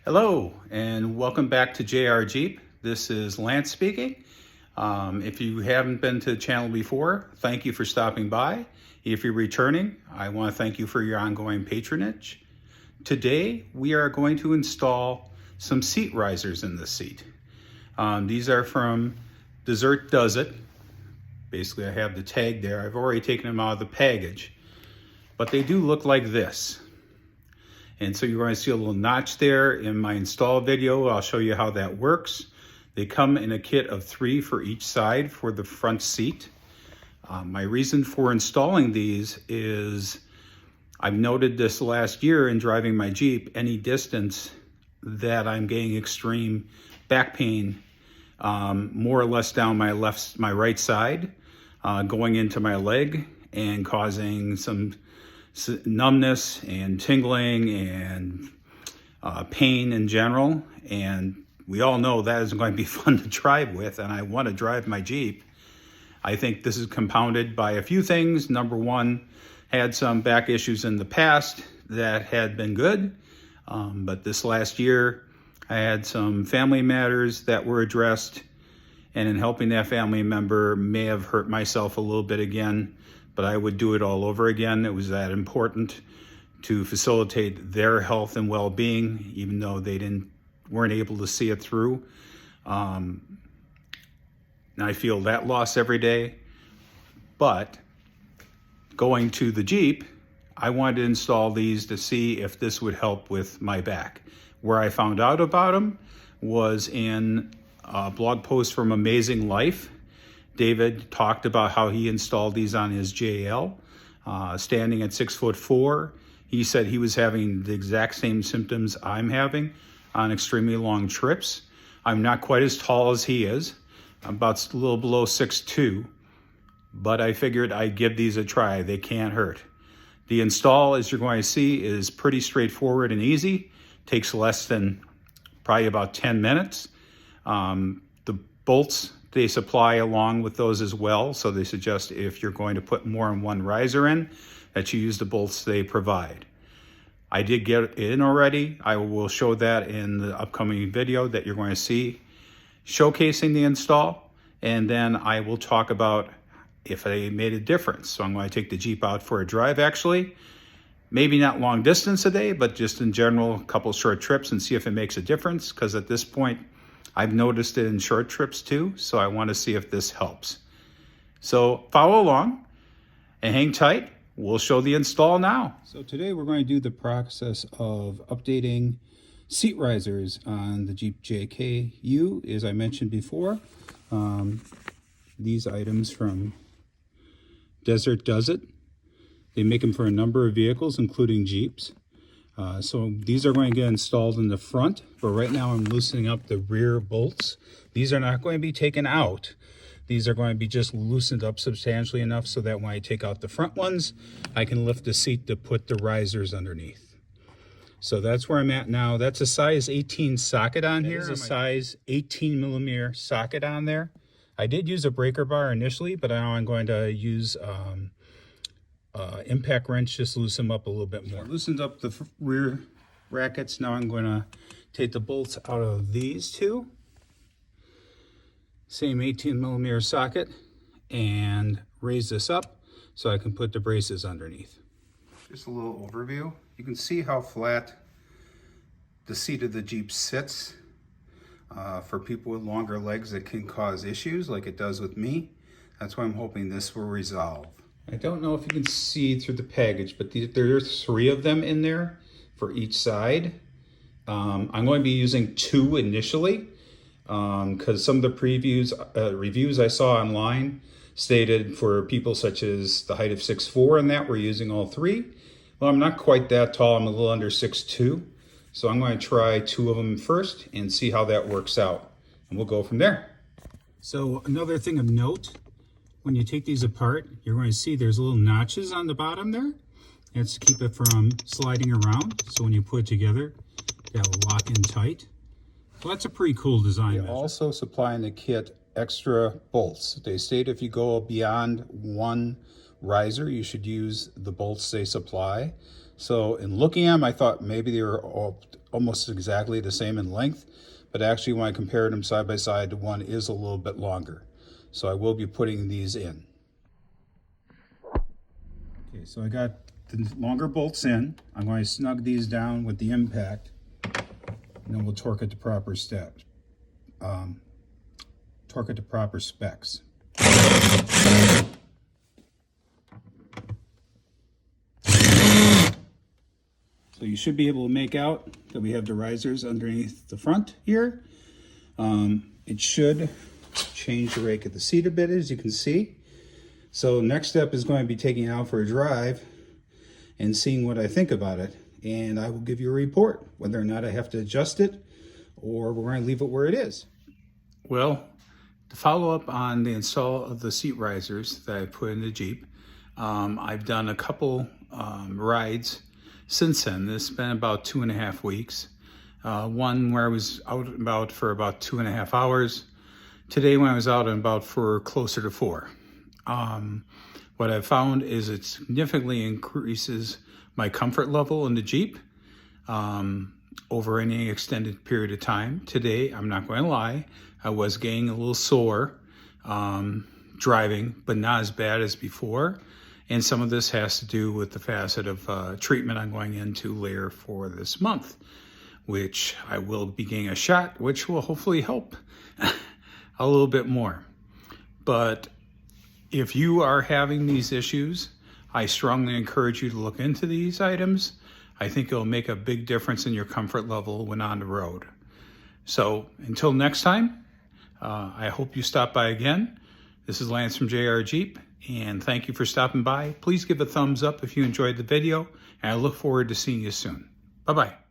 Hello and welcome back to JR Jeep. This is Lance speaking. If you haven't been to the channel before, thank you for stopping by. If you're returning, I want to thank you for your ongoing patronage. Today we are going to install some seat risers in the seat. These are from Desert Does It. Basically I have the tag there. I've already taken them out of the package, but they do look like this. And so you're going to see a little notch there in my install video. I'll show you how that works. They come in a kit of 3 for each side for the front seat. My reason for installing these is I've noted this last year in driving my Jeep, any distance that I'm getting extreme back pain, more or less down my right side, going into my leg and causing some numbness and tingling and pain in general. And we all know that isn't going to be fun to drive with, and I want to drive my Jeep. I think this is compounded by a few things. Number one, had some back issues in the past that had been good, but this last year I had some family matters that were addressed, and in helping that family member may have hurt myself a little bit again, but I would do it all over again. It was that important to facilitate their health and well-being, even though they weren't able to see it through. And I feel that loss every day. But going to the Jeep, I wanted to install these to see if this would help with my back. Where I found out about them was in a blog post from Amazing Life. David talked about how he installed these on his JL, standing at 6'4". He said he was having the exact same symptoms I'm having on extremely long trips. I'm not quite as tall as he is. I'm about a little below 6'2", but I figured I'd give these a try. They can't hurt. The install, as you're going to see, is pretty straightforward and easy. Takes less than probably about 10 minutes. The bolts they supply along with those as well, so they suggest if you're going to put more than one riser in, that you use the bolts they provide. I did get it in already. I will show that in the upcoming video that you're going to see, showcasing the install, and then I will talk about if they made a difference. So I'm going to take the Jeep out for a drive actually, maybe not long distance today, but just in general, a couple short trips, and see if it makes a difference, because at this point, I've noticed it in short trips too, so I want to see if this helps. So follow along and hang tight. We'll show the install now. So today we're going to do the process of updating seat risers on the Jeep JKU, as I mentioned before. These items from Desert Does It. They make them for a number of vehicles, including Jeeps. So these are going to get installed in the front, but right now I'm loosening up the rear bolts. These are not going to be taken out. These are going to be just loosened up substantially enough so that when I take out the front ones, I can lift the seat to put the risers underneath. So that's where I'm at now. That's a size 18 socket on here. There's a size 18 millimeter socket on there. I did use a breaker bar initially, but now I'm going to use impact wrench, just loosen them up a little bit more. Loosened up the rear brackets. Now I'm going to take the bolts out of these two. Same 18 millimeter socket, and raise this up so I can put the braces underneath. Just a little overview. You can see how flat the seat of the Jeep sits. For people with longer legs, it can cause issues like it does with me. That's why I'm hoping this will resolve. I don't know if you can see through the package, but there are 3 of them in there for each side. I'm going to be using 2 initially because some of the reviews I saw online stated for people such as the height of 6'4" and that we're using all 3. Well, I'm not quite that tall. I'm a little under 6'2", so I'm going to try 2 of them first and see how that works out, and we'll go from there. So another thing of note, when you take these apart, you're going to see there's little notches on the bottom there. That's to keep it from sliding around. So when you put it together, that'll lock in tight. Well, that's a pretty cool design. They also supply in the kit extra bolts. They state if you go beyond 1 riser, you should use the bolts they supply. So in looking at them, I thought maybe they were almost exactly the same in length, but actually when I compared them side by side, the one is a little bit longer. So I will be putting these in. Okay, so I got the longer bolts in. I'm going to snug these down with the impact, and then we'll torque it to proper steps. Torque it to proper specs. So you should be able to make out that we have the risers underneath the front here. It should change the rake of the seat a bit, as you can see. So next step is going to be taking it out for a drive and seeing what I think about it. And I will give you a report, whether or not I have to adjust it or we're going to leave it where it is. Well, to follow up on the install of the seat risers that I put in the Jeep, I've done a couple rides since then. This has been about 2.5 weeks. One where I was out and about for about 2.5 hours. Today when I was out and about for closer to 4. What I've found is it significantly increases my comfort level in the Jeep over any extended period of time. Today, I'm not going to lie, I was getting a little sore driving, but not as bad as before. And some of this has to do with the facet of treatment I'm going into later for this month, which I will be getting a shot, which will hopefully help a little bit more. But if you are having these issues, I strongly encourage you to look into these items. I think it'll make a big difference in your comfort level when on the road. So until next time, I hope you stop by again. This is Lance from JR Jeep, and thank you for stopping by. Please give a thumbs up if you enjoyed the video, and I look forward to seeing you soon. Bye-bye.